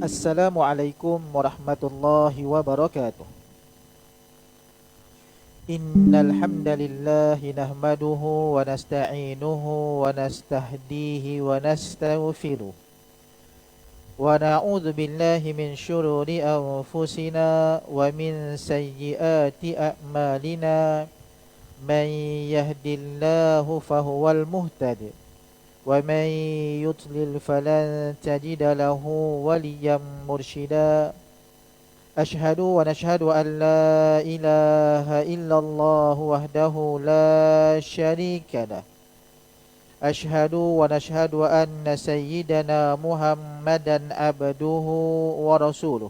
Assalamualaikum warahmatullahi wabarakatuh. Innal hamdalillah nahmaduhu wa nasta'inuhu wa nastahdihi wa nastaghfiruh. Wa na'udzu billahi min syururi anfusina wa min sayyiati a'malina. Man yahdillahu fahuwal muhtadi wa man yudlil falan tajida lahu waliyan mursyida. Ashhadu wa nashhadu an la ilaha illallah wahdahu la syarika lah. Ashhadu wa nashhadu anna sayyidana Muhammadan abduhu wa rasuluh.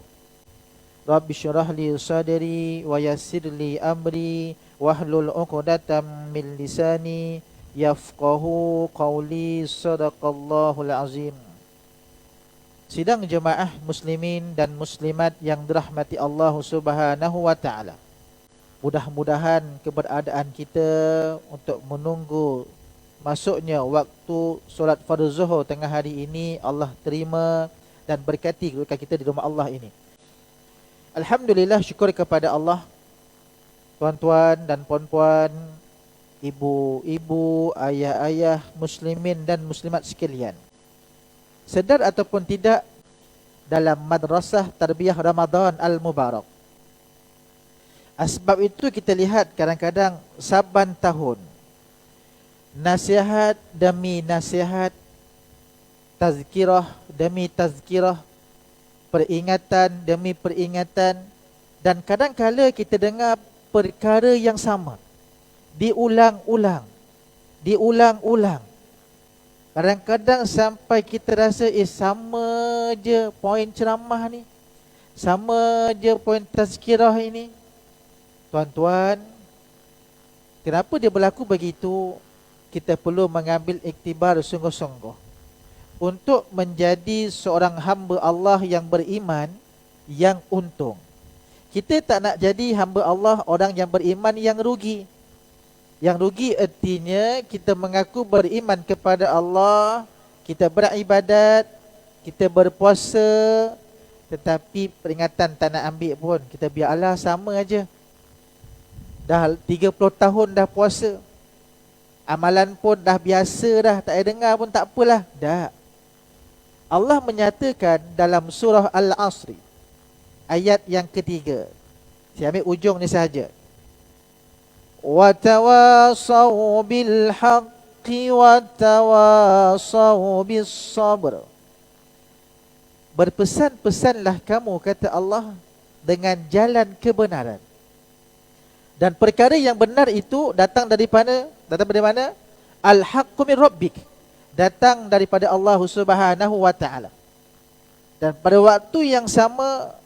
Rabbi syrah li sadri wa yassir li amri wahlul 'uqdatam min lisani yafqahu qawli. Sadaqallahul azim. Sidang jemaah muslimin dan muslimat yang dirahmati Allah Subhanahu wa taala. Mudah-mudahan keberadaan kita untuk menunggu masuknya waktu solat fardu zuhur tengah hari ini Allah terima dan berkati kedudukan kita di rumah Allah ini. Alhamdulillah, syukur kepada Allah. Tuan-tuan dan puan-puan, ibu-ibu, ayah-ayah, muslimin dan muslimat sekalian, sedar ataupun tidak, dalam madrasah tarbiyah Ramadan Al-Mubarak, sebab itu kita lihat kadang-kadang saban tahun nasihat demi nasihat, tazkirah demi tazkirah, peringatan demi peringatan, dan kadang-kala kita dengar perkara yang sama diulang-ulang. Kadang-kadang sampai kita rasa sama je poin ceramah ni, sama je poin tazkirah ini. Tuan-tuan, kenapa dia berlaku begitu? Kita perlu mengambil iktibar sungguh-sungguh untuk menjadi seorang hamba Allah yang beriman, yang untung. Kita tak nak jadi hamba Allah orang yang beriman yang rugi. Yang rugi artinya kita mengaku beriman kepada Allah, kita beribadat, kita berpuasa, tetapi peringatan tak nak ambil pun. Kita biarlah sama aja. Dah 30 tahun dah puasa, amalan pun dah biasa dah, tak ada dengar pun tak apalah. Dah. Allah menyatakan dalam surah Al-Asri ayat yang ketiga. Saya ambil ujung ni sahaja. Wa tawasaw bil haqqi wa tawasaw bis sabr. Berpesan-pesanlah kamu, kata Allah, dengan jalan kebenaran. Dan perkara yang benar itu datang dari mana? Al-haqqu min rabbik. Datang daripada Allah Subhanahu wa taala. Dan pada waktu yang sama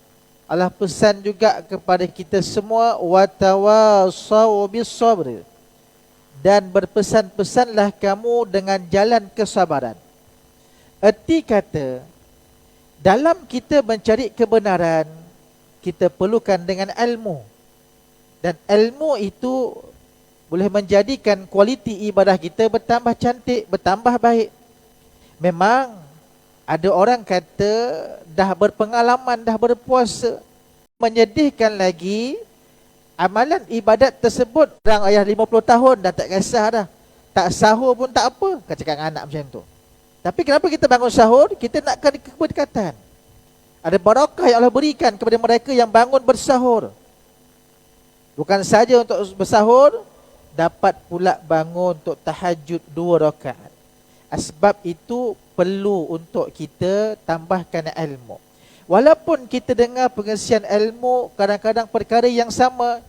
Allah pesan juga kepada kita semua, wa tawasaw bis sabr, dan berpesan-pesanlah kamu dengan jalan kesabaran. Erti kata, dalam kita mencari kebenaran, kita perlukan dengan ilmu. Dan ilmu itu boleh menjadikan kualiti ibadah kita bertambah cantik, bertambah baik. Memang ada orang kata dah berpengalaman, dah berpuasa. Menyedihkan lagi, amalan ibadat tersebut orang ayah 50 tahun dah tak kisah dah. Tak sahur pun tak apa, kan cakap dengan anak macam tu. Tapi kenapa kita bangun sahur? Kita nakkan keberkatan. Ada barakah yang Allah berikan kepada mereka yang bangun bersahur. Bukan saja untuk bersahur, dapat pula bangun untuk tahajud 2 rakaat. Sebab itu perlu untuk kita tambahkan ilmu. Walaupun kita dengar pengisian ilmu kadang-kadang perkara yang sama,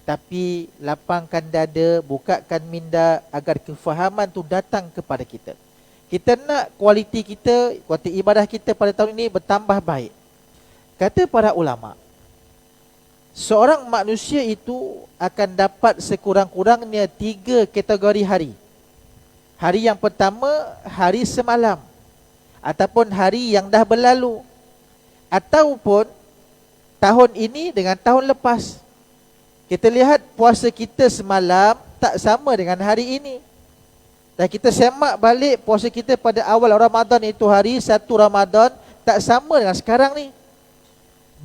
tapi lapangkan dada, bukakan minda agar kefahaman tu datang kepada kita. Kita nak kualiti ibadah kita pada tahun ini bertambah baik. Kata para ulama, seorang manusia itu akan dapat sekurang-kurangnya 3 kategori hari. Hari yang pertama, hari semalam, ataupun hari yang dah berlalu, ataupun tahun ini dengan tahun lepas. Kita lihat puasa kita semalam tak sama dengan hari ini. Dan kita semak balik puasa kita pada awal Ramadan, itu hari 1 Ramadan tak sama dengan sekarang ni.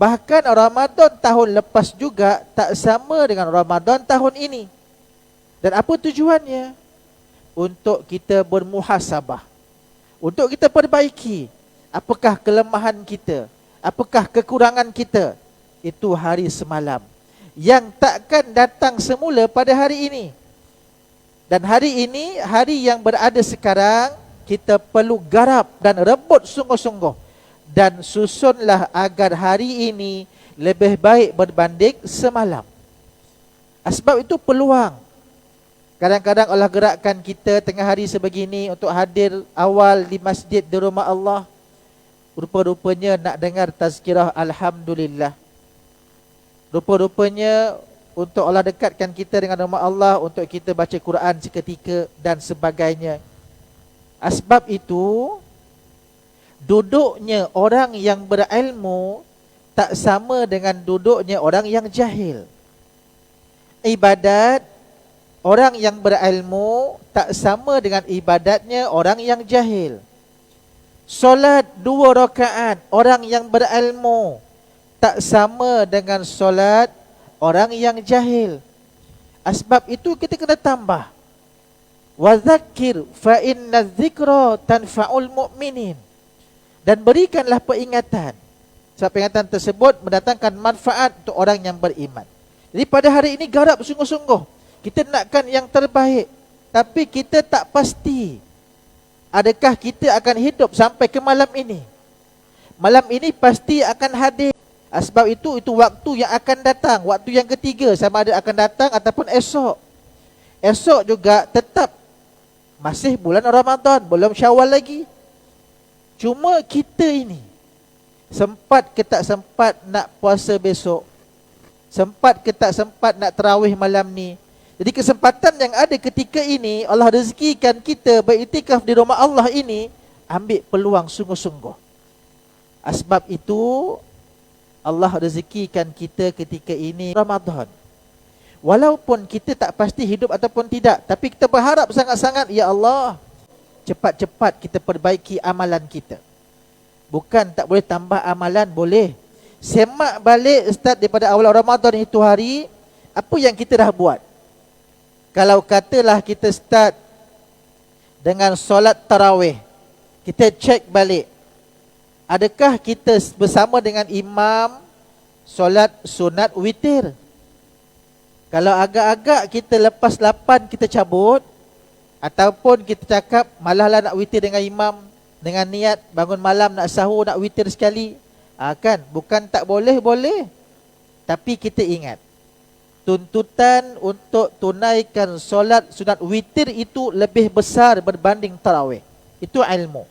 Bahkan Ramadan tahun lepas juga tak sama dengan Ramadan tahun ini. Dan apa tujuannya? Untuk kita bermuhasabah, untuk kita perbaiki apakah kelemahan kita, apakah kekurangan kita. Itu hari semalam yang takkan datang semula pada hari ini. Dan hari ini, hari yang berada sekarang, kita perlu garap dan rebut sungguh-sungguh. Dan susunlah agar hari ini lebih baik berbanding semalam. Sebab itu peluang. Kadang-kadang Allah gerakkan kita tengah hari sebegini untuk hadir awal di masjid di rumah Allah. Rupa-rupanya nak dengar tazkirah Alhamdulillah. Rupa-rupanya untuk Allah dekatkan kita dengan rumah Allah, untuk kita baca Quran seketika dan sebagainya. Sebab itu, duduknya orang yang berilmu tak sama dengan duduknya orang yang jahil. Ibadat orang yang berilmu tak sama dengan ibadatnya orang yang jahil. Solat 2 rakaat orang yang berilmu tak sama dengan solat orang yang jahil. Sebab itu kita kena tambah. Wa dzakir fa inna dzikra tanfa'ul mu'minin. Dan berikanlah peringatan. Sebab peringatan tersebut mendatangkan manfaat untuk orang yang beriman. Jadi pada hari ini garap sungguh-sungguh. Kita nakkan yang terbaik, tapi kita tak pasti adakah kita akan hidup sampai ke malam ini. Malam ini pasti akan hadir. Sebab itu waktu yang akan datang, waktu yang ketiga, sama ada akan datang ataupun esok. Esok juga tetap masih bulan Ramadan, belum Syawal lagi. Cuma kita ini sempat ke tak sempat nak puasa besok, sempat ke tak sempat nak tarawih malam ni. Jadi kesempatan yang ada ketika ini, Allah rezekikan kita beriktikaf di rumah Allah ini, ambil peluang sungguh-sungguh. Sebab itu Allah rezekikan kita ketika ini Ramadan. Walaupun kita tak pasti hidup ataupun tidak, tapi kita berharap sangat-sangat, ya Allah, cepat-cepat kita perbaiki amalan kita. Bukan tak boleh tambah amalan, boleh. Semak balik start daripada awal Ramadan itu hari, apa yang kita dah buat. Kalau katalah kita start dengan solat tarawih, kita cek balik, adakah kita bersama dengan imam solat sunat witir? Kalau agak-agak kita lepas 8 kita cabut, ataupun kita cakap malahlah nak witir dengan imam, dengan niat bangun malam nak sahur, nak witir sekali, kan? Bukan tak boleh, boleh. Tapi kita ingat, tuntutan untuk tunaikan solat sunat witir itu lebih besar berbanding tarawih. Itu ilmu.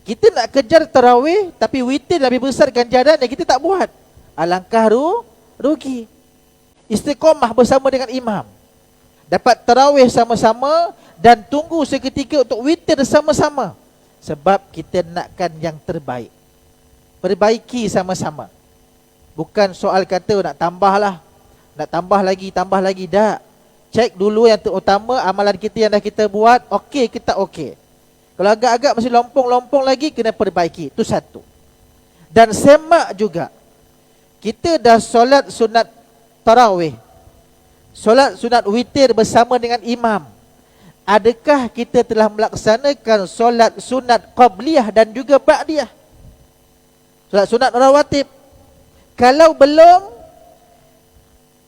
Kita nak kejar tarawih, tapi witir lebih besar ganjaran yang kita tak buat. Alangkah rugi. Istiqamah bersama dengan imam, dapat tarawih sama-sama, dan tunggu seketika untuk witir sama-sama. Sebab kita nakkan yang terbaik. Perbaiki sama-sama. Bukan soal kata nak tambahlah, nak tambah lagi, tak. Cek dulu yang terutama, amalan kita yang dah kita buat, okey ke tak okey. Kalau agak-agak masih lompong-lompong lagi, kena perbaiki. Itu satu. Dan semak juga, kita dah solat sunat tarawih, solat sunat witir bersama dengan imam. Adakah kita telah melaksanakan solat sunat qabliyah dan juga ba'diyah, solat sunat rawatib? Kalau belum,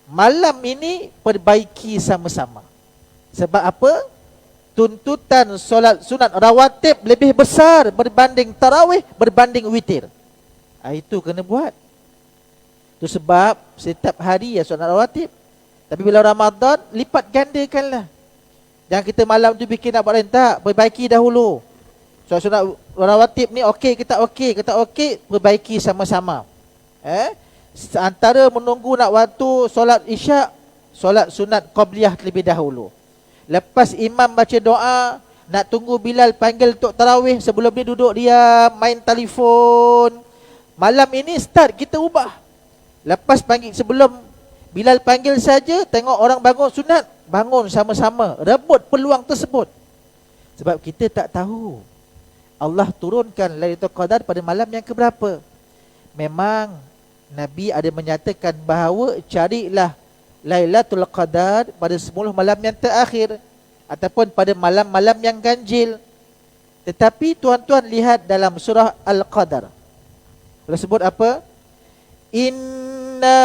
malam ini perbaiki sama-sama. Sebab apa? Tuntutan solat sunat rawatib lebih besar berbanding tarawih, berbanding witir. Itu kena buat. Itu sebab setiap hari ya solat rawatib. Tapi bila Ramadan, lipat gandakanlah. Jangan kita malam tu fikir nak buat lain, tak. Perbaiki dahulu. Solat sunat rawatib ni okey ke tak okey, perbaiki sama-sama. Antara menunggu nak waktu solat isyak, solat sunat qabliyah terlebih dahulu. Lepas imam baca doa, nak tunggu Bilal panggil untuk tarawih, sebelum dia duduk dia main telefon. Malam ini start kita ubah. Lepas panggil, sebelum Bilal panggil saja, tengok orang bangun sunat, bangun sama-sama, rebut peluang tersebut. Sebab kita tak tahu Allah turunkan Lailatul Qadar pada malam yang keberapa. Memang Nabi ada menyatakan bahawa carilah Lailatul Qadar pada 10 malam yang terakhir ataupun pada malam-malam yang ganjil. Tetapi tuan-tuan lihat dalam surah Al-Qadar, Allah sebut apa? Inna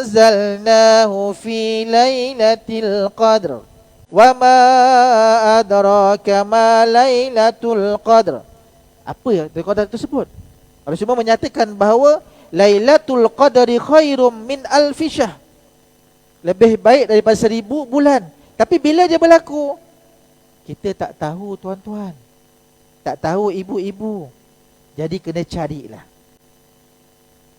anzalnahu fi lailatul qadr wa ma adraka ma lailatul qadr. Apa yang Lailatul Qadar tersebut? Allah semua menyatakan bahawa Lailatul Qadri khairum min alfi syahr, lebih baik daripada 1000 bulan. Tapi bila dia berlaku? Kita tak tahu tuan-tuan, tak tahu ibu-ibu. Jadi kena carilah.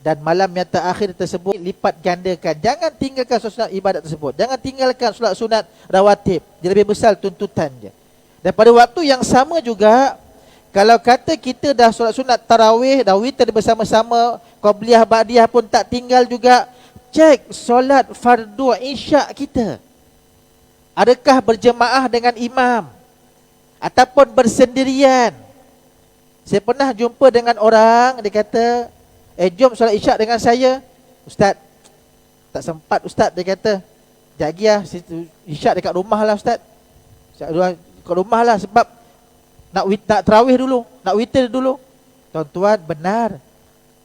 Dan malam yang terakhir tersebut lipat gandakan. Jangan tinggalkan solat ibadat tersebut. Jangan tinggalkan solat sunat rawatib. Dia lebih besar tuntutan je. Dan pada waktu yang sama juga, kalau kata kita dah solat sunat tarawih, dah witir bersama-sama, qabliyah ba'diyah pun tak tinggal juga, cek solat fardu isyak kita. Adakah berjemaah dengan imam ataupun bersendirian? Saya pernah jumpa dengan orang, dia kata, jom solat isyak dengan saya. Ustaz, tak sempat Ustaz, dia kata. Jagi lah, isyak dekat rumah lah Ustaz. Dekat rumah lah sebab nak tarawih dulu, nak witir dulu. Tuan-tuan, benar.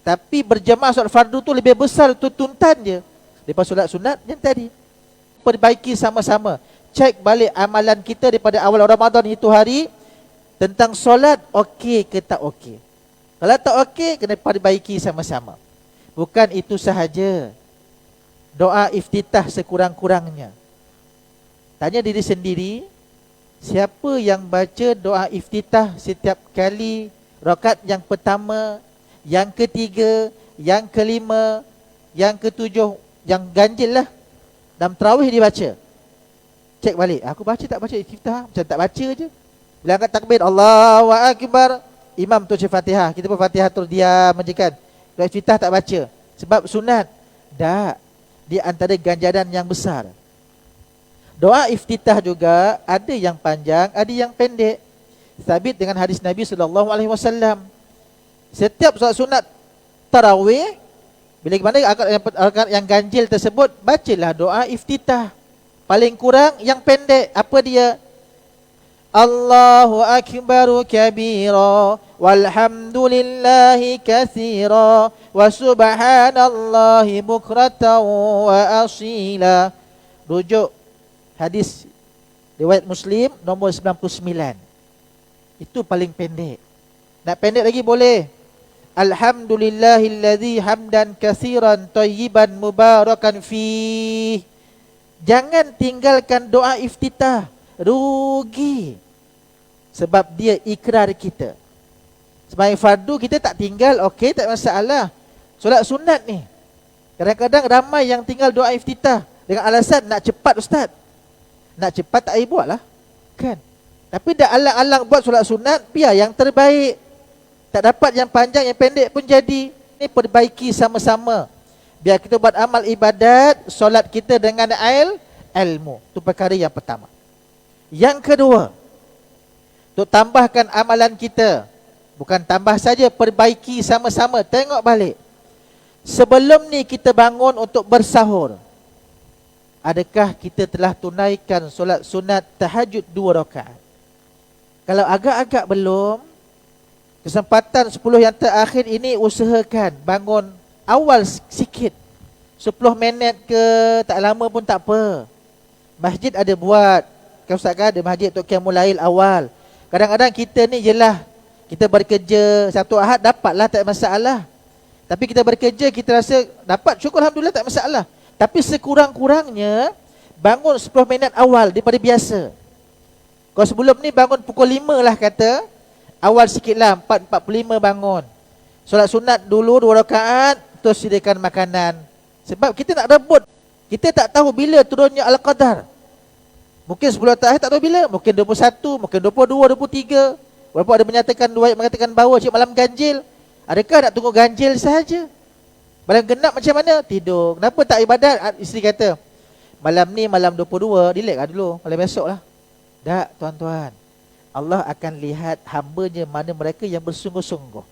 Tapi berjemaah solat fardu tu lebih besar tuntutan je daripada solat sunat yang tadi. Perbaiki sama-sama. Cek balik amalan kita daripada awal Ramadan itu hari tentang solat, okey ke tak okey. Kalau tak okey, kena perbaiki sama-sama. Bukan itu sahaja. Doa iftitah sekurang-kurangnya. Tanya diri sendiri, siapa yang baca doa iftitah setiap kali rakaat yang pertama, yang ketiga, yang kelima, yang ketujuh, yang ganjil lah, dalam tarawih dibaca? Cek balik, aku baca tak baca iftitah? Macam tak baca je. Bila angkat takbir, Allahu Akbar, imam tu baca Fatihah, kita pun Fatihah tu diam je kan. Doa iftitah tak baca sebab sunat. Tak, dia antara ganjaran yang besar. Doa iftitah juga ada yang panjang, ada yang pendek. Sabit dengan hadis Nabi SAW. Setiap solat sunat tarawih, bila mana rakaat yang ganjil tersebut, bacalah doa iftitah. Paling kurang yang pendek. Apa dia? Allahu akbaru kabira walhamdulillahi katsira wa subhanallahi bukratan wa asila. Rujuk hadis riwayat Muslim nombor 99. Itu paling pendek. Nak pendek lagi boleh. Alhamdulillahilladzi hamdan katsiran thayyiban mubarakan fi. Jangan tinggalkan doa iftitah. Rugi. Sebab dia ikrar kita. Sembahyang fardu kita tak tinggal, okey, tak masalah. Solat sunat ni, kadang-kadang ramai yang tinggal doa iftitah dengan alasan nak cepat Ustaz. Nak cepat tak payah buat lah, kan? Tapi dah alang-alang buat solat sunat, biar yang terbaik. Tak dapat yang panjang, yang pendek pun jadi. Ini perbaiki sama-sama. Biar kita buat amal ibadat, solat kita dengan ilmu. Itu perkara yang pertama. Yang kedua, untuk tambahkan amalan kita, bukan tambah saja, perbaiki sama-sama. Tengok balik. Sebelum ni kita bangun untuk bersahur, adakah kita telah tunaikan solat sunat tahajud 2 rakaat? Kalau agak-agak belum, kesempatan 10 yang terakhir ini usahakan bangun awal sikit. 10 minit ke, tak lama pun tak apa. Masjid ada buat. Kan Ustaz kan ada masjid untuk qiyamul lail awal. Kadang-kadang kita ni jelah, kita bekerja Sabtu Ahad dapatlah, tak masalah. Tapi kita bekerja, kita rasa dapat, syukur Alhamdulillah, tak masalah. Tapi sekurang-kurangnya bangun 10 minit awal daripada biasa. Kalau sebelum ni bangun pukul 5 lah kata, awal sikit lah, 4.45 bangun. Solat sunat dulu 2 rakaat, terus sediakan makanan. Sebab kita nak rebut. Kita tak tahu bila turunnya Al-Qadar. Mungkin 10 terakhir tak tahu bila. Mungkin 21, mungkin 22, 23. Walaupun ada mengatakan bahawa cik malam ganjil. Adakah nak tunggu ganjil sahaja? Malam genap macam mana? Tidur. Kenapa tak ibadat? Isteri kata, malam ni malam 22, relax lah dulu, malam besok lah. Tak tuan-tuan. Allah akan lihat hamba-Nya mana mereka yang bersungguh-sungguh.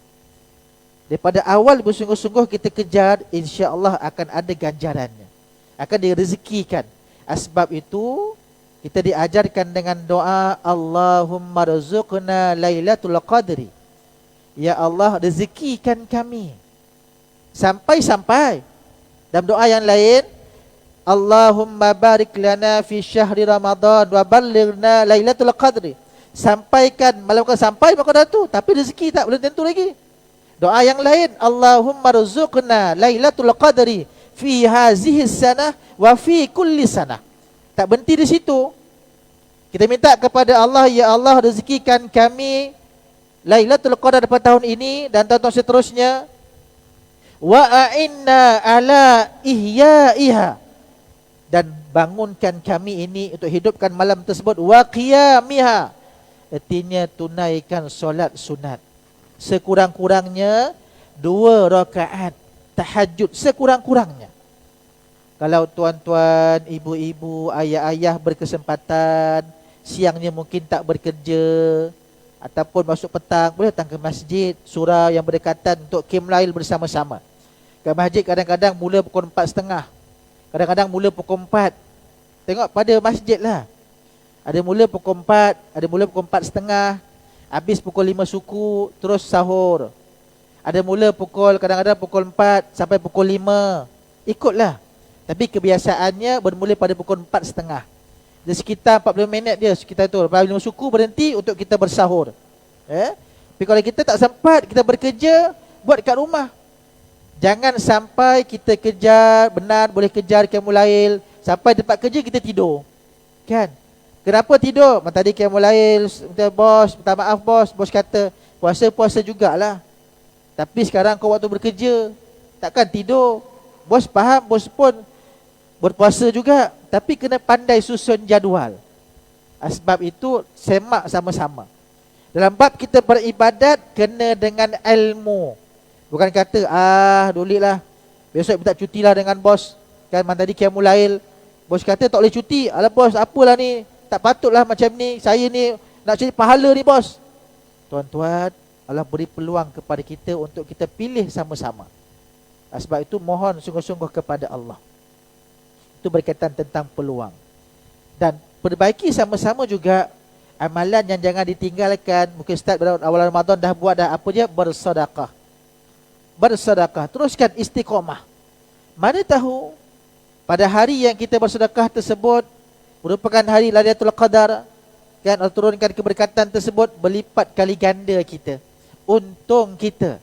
Daripada awal bersungguh-sungguh kita kejar, insya-Allah akan ada ganjarannya, akan direzekikan. Sebab itu kita diajarkan dengan doa, Allahumma rzuqna lailatul qadri. Ya Allah, rezekikan kami. Sampai-sampai dalam doa yang lain, Allahumma barik lana fi syahri Ramadan wa ballighna lailatul qadri. Sampaikan malam kau sampai maka dah tu, tapi rezeki tak belum tentu lagi. Doa yang lain, Allahumma rzuqna lailatul qadri fi hazihi sanah wa fi kulli sanah. Tak berhenti di situ. Kita minta kepada Allah, ya Allah rezekikan kami lailatul qadar pada tahun ini dan tahun-tahun seterusnya. Wa a'inna ala ihyaiha, dan bangunkan kami ini untuk hidupkan malam tersebut. Wa qiyamiha, artinya tunaikan solat sunat sekurang-kurangnya 2 rakaat tahajud sekurang-kurangnya. Kalau tuan-tuan, ibu-ibu, ayah-ayah berkesempatan, siangnya mungkin tak bekerja ataupun masuk petang, boleh datang ke masjid surau yang berdekatan untuk qiyamul bersama-sama. Ke masjid kadang-kadang mula pukul 4.30, kadang-kadang mula pukul 4. Tengok pada masjid lah. Ada mula pukul 4, ada mula pukul 4.30, habis pukul 5 suku, terus sahur. Ada mula kadang-kadang pukul 4 sampai pukul 5. Ikutlah. Tapi kebiasaannya bermula pada pukul 4.30. Dia sekitar 40 minit dia, sekitar tu. Lepas 5 suku berhenti untuk kita bersahur. Tapi kalau kita tak sempat, kita bekerja, buat kat rumah. Jangan sampai kita kejar, benar boleh kejar qiyamul lail, sampai tempat kerja kita tidur. Kan? Kenapa tidur? Tadi qiyamul lail, bos, minta maaf bos. Bos kata, puasa jugalah. Tapi sekarang kau waktu bekerja, takkan tidur. Bos faham, bos pun berpuasa juga. Tapi kena pandai susun jadual. Sebab itu, semak sama-sama. Dalam bab kita beribadat, kena dengan ilmu. Bukan kata, dulitlah, besok minta cutilah dengan bos. Kan tadi qiyamul lail, bos kata tak boleh cuti. Alah bos, apalah ni, tak patutlah macam ni. Saya ni nak cari pahala ni bos. Tuan-tuan, Allah beri peluang kepada kita untuk kita pilih sama-sama. Sebab itu mohon sungguh-sungguh kepada Allah. Itu berkaitan tentang peluang. Dan perbaiki sama-sama juga amalan yang jangan ditinggalkan. Mungkin start pada awal Ramadan dah buat dah, apa dia? Bersedekah. Bersedekah, teruskan istiqamah. Mana tahu pada hari yang kita bersedekah tersebut merupakan hari Lailatul Qadar, kan, Allah turunkan keberkatan tersebut berlipat kali ganda kita, untung kita.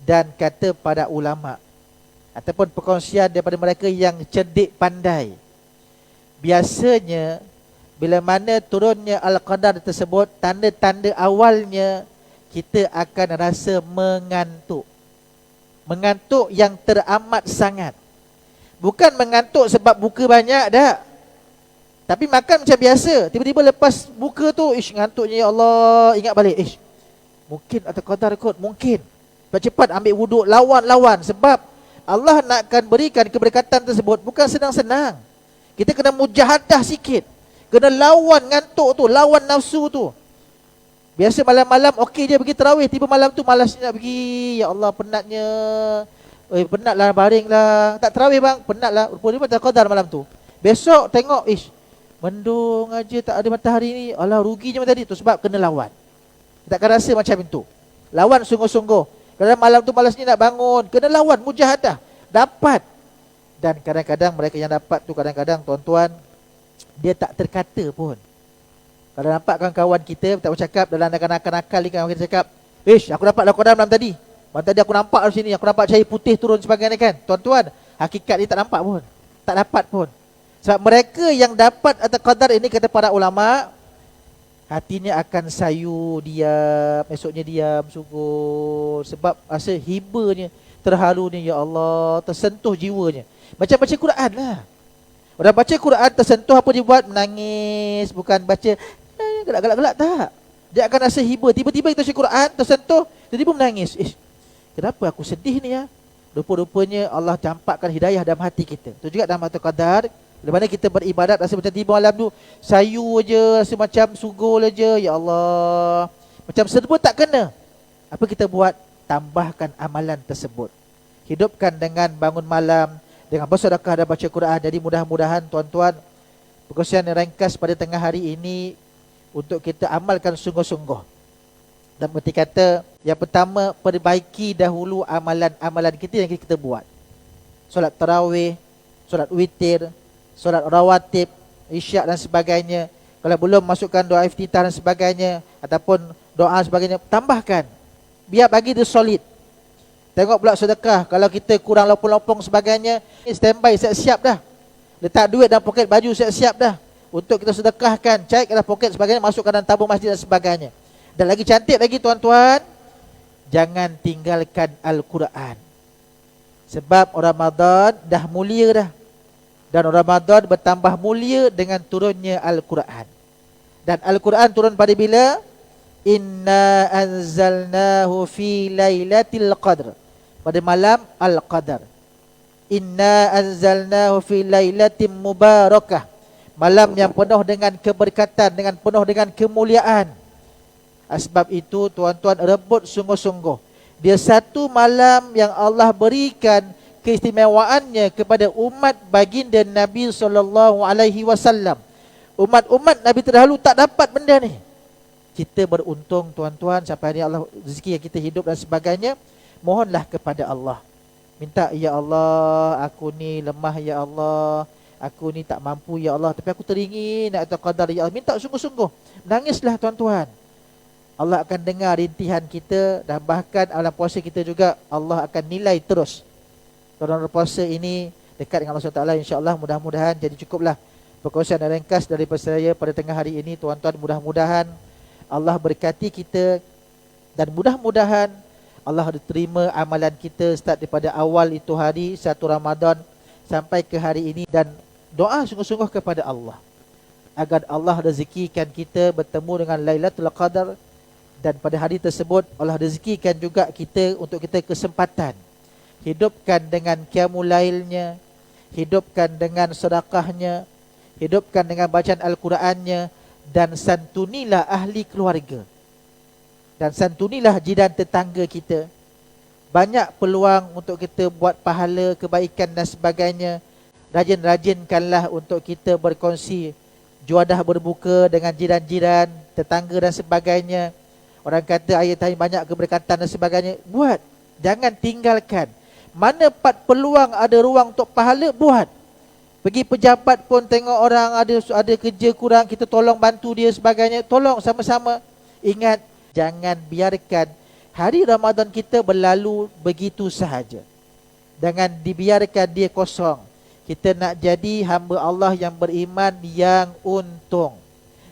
Dan kata para ulama ataupun perkongsian daripada mereka yang cerdik pandai, biasanya bila mana turunnya Al-Qadar tersebut, tanda-tanda awalnya kita akan rasa mengantuk. Mengantuk yang teramat sangat. Bukan mengantuk sebab buka banyak dah, tapi makan macam biasa. Tiba-tiba lepas buka tu, ngantuknya, ya Allah, ingat balik, mungkin atau qadar kot, mungkin. Cepat ambil wuduk, lawan. Sebab Allah nakkan berikan keberkatan tersebut bukan senang-senang. Kita kena mujahadah sikit, kena lawan ngantuk tu, lawan nafsu tu. Biasa malam-malam okey je pergi tarawih, tiba malam tu malas nak pergi. Ya Allah, penatnya. Penatlah, baring lah. Tak tarawih bang, penatlah. Rupanya tak qadar malam tu. Besok tengok, mendung aja, tak ada matahari ni. Alah, ruginya tadi tu, sebab kena lawan. Kita akan rasa macam itu. Lawan sungguh-sungguh. Kadang malam tu malas ni nak bangun, kena lawan, mujahadah. Dapat. Dan kadang-kadang mereka yang dapat tu, kadang-kadang tuan-tuan, dia tak terkata pun. Kalau nampak kawan-kawan kita tak bercakap dalam nakal-nakal ni, kawan kita cakap, aku dapat Al-Qadar malam tadi. Malam tadi aku nampak di sini, aku nampak cahaya putih turun sebagainya, kan. Tuan-tuan, hakikat dia tak nampak pun, tak dapat pun. Sebab mereka yang dapat Al-Qadar ini, kata para ulama, hatinya akan sayu, diam, esoknya diam, syukur. Sebab rasa hibanya, terharunya, ya Allah, tersentuh jiwanya. Macam baca Quran lah. Orang baca Quran tersentuh, apa dia buat? Menangis. Bukan baca gelak-gelak tak. Dia akan rasa hibur. Tiba-tiba kita baca Quran tersentuh, tiba-tiba menangis. Kenapa aku sedih ni ya? Rupa-rupanya Allah campakkan hidayah dalam hati kita. Itu juga dalam Al-Qadar, Lepas mana kita beribadat rasa macam tiba malam tu sayu je, rasa macam sugul je. Ya Allah, macam serba tak kena. Apa kita buat? Tambahkan amalan tersebut. Hidupkan dengan bangun malam, dengan bersedekah dan baca Quran. Jadi mudah-mudahan tuan-tuan, perkongsian yang ringkas pada tengah hari ini untuk kita amalkan sungguh-sungguh. Dan berarti kata, yang pertama, perbaiki dahulu amalan-amalan kita yang kita buat. Solat tarawih, solat witir, solat rawatib, isyak dan sebagainya. Kalau belum, masukkan doa iftitah dan sebagainya, ataupun doa sebagainya, tambahkan. Biar bagi dia solid. Tengok pula sedekah, kalau kita kurang lopong-lopong sebagainya, standby, siap-siap dah. Letak duit dalam poket baju, siap-siap dah untuk kita sedekahkan. Cari dalam poket sebagainya, masukkan dalam tabung masjid dan sebagainya. Dan lagi cantik lagi tuan-tuan, jangan tinggalkan Al-Quran. Sebab Ramadan dah mulia dah. Dan Ramadan bertambah mulia dengan turunnya Al-Quran. Dan Al-Quran turun pada bila? Inna anzalnahu fi lailatul qadr. Pada malam Al-Qadar. Inna anzalnahu fi lailatin mubarakah. Malam yang penuh dengan keberkatan, dengan penuh dengan kemuliaan. Sebab itu tuan-tuan, rebut sungguh-sungguh. Dia satu malam yang Allah berikan keistimewaannya kepada umat baginda Nabi SAW. Umat-umat Nabi terdahulu tak dapat benda ni. Kita beruntung tuan-tuan, sampai hari Allah rezeki yang kita hidup dan sebagainya. Mohonlah kepada Allah. Minta, ya Allah, aku ni lemah ya Allah, aku ni tak mampu ya Allah, tapi aku teringin nak qadar ya Allah. Minta sungguh-sungguh. Nangislah tuan-tuan. Allah akan dengar rintihan kita. Dan bahkan dalam puasa kita juga Allah akan nilai terus. Kalau puasa ini dekat dengan Allah SWT, insyaAllah, mudah-mudahan. Jadi cukuplah perkongsian dan ringkas daripada saya pada tengah hari ini tuan-tuan. Mudah-mudahan Allah berkati kita. Dan mudah-mudahan Allah diterima amalan kita start daripada awal itu hari 1 Ramadan sampai ke hari ini. Dan doa sungguh-sungguh kepada Allah agar Allah rezekikan kita bertemu dengan Lailatul Qadar. Dan pada hari tersebut Allah rezekikan juga kita, untuk kita kesempatan hidupkan dengan qiyamul lailnya, hidupkan dengan sedekahnya, hidupkan dengan bacaan Al-Qurannya, dan santunilah ahli keluarga, dan santunilah jiran tetangga kita. Banyak peluang untuk kita buat pahala, kebaikan dan sebagainya. Rajin-rajinkanlah untuk kita berkongsi juadah berbuka dengan jiran-jiran, tetangga dan sebagainya. Orang kata ayat tadi banyak keberkatan dan sebagainya. Buat, jangan tinggalkan. Mana part peluang ada ruang untuk pahala, buat. Pergi pejabat pun tengok orang ada kerja kurang, kita tolong bantu dia sebagainya. Tolong sama-sama. Ingat, jangan biarkan hari Ramadan kita berlalu begitu sahaja. Jangan dibiarkan dia kosong. Kita nak jadi hamba Allah yang beriman yang untung.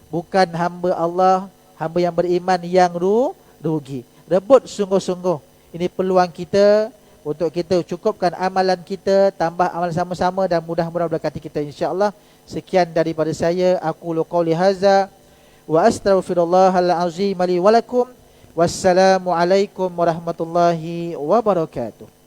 Bukan hamba Allah, hamba yang beriman yang rugi. Rebut sungguh-sungguh. Ini peluang kita untuk kita cukupkan amalan kita, tambah amalan sama-sama, dan mudah-mudahan berkati kita insya-Allah. Sekian daripada saya. Aku qauli hadza wa astaghfirullahal azim li wa lakum. Wassalamualaikum warahmatullahi wabarakatuh.